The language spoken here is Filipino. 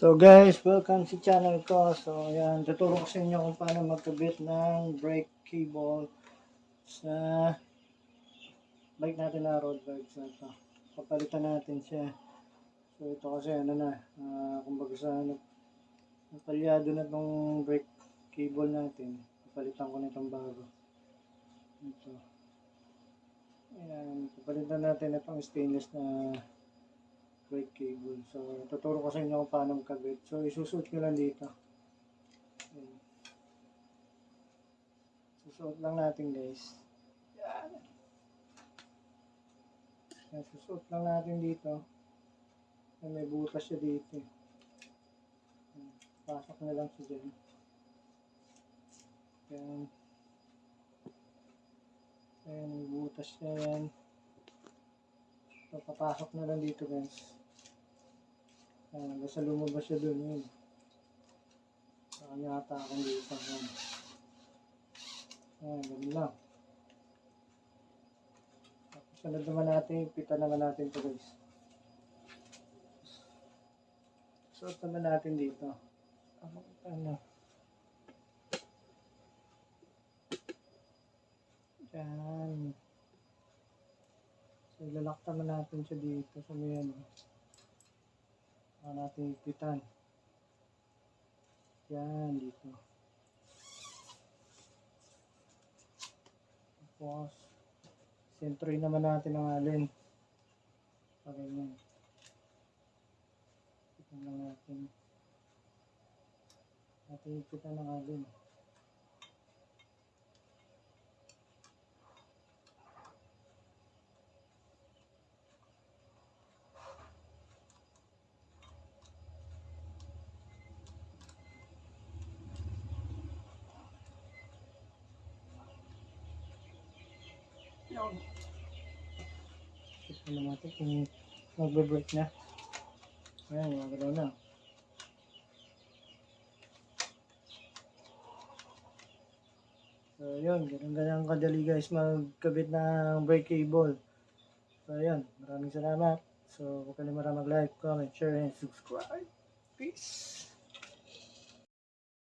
So guys, welcome sa channel ko. So ayan, tuturo ko sa inyo kung paano magkabit ng brake cable sa bike natin na road bike. So ito, papalitan natin siya. So ito kasi ano na, kumbaga sa natalyado na itong brake cable natin. Papalitan ko na itong bago. Ito. Ayan, papalitan natin itong stainless na brake cable. So, tuturo ko sa inyo kung paano magkabit. So, isusuot nyo lang dito. Ayan. Susuot lang natin guys. Yan. Ayan, susuot lang natin dito. Ayan, may butas siya dito. Ayan. Pasok na lang siya dyan. Ayan. Ayan, may butas siya yan. So, papasok na lang dito guys. Basta lumabas siya dun yun. Saka yata akong dito. Ganun lang. Tapos sunod naman natin, pita naman natin ito guys. Suot naman natin dito. Ano? Yan. So, ilalak naman natin siya dito sa may ano. Natin ipitan. Yan, dito. Tapos, sentroy naman natin ang alin. Ganyan. Ipitan lang natin. Ipitan ang alin. Yan. Ito naman natin kung magbe-break na. Ayan, magalaw na. So, yun. Ganyan kadali guys magkabit ng brake cable. So, yun. Maraming salamat. So, huwag kalimutan mag-like, comment, share, and subscribe. Peace!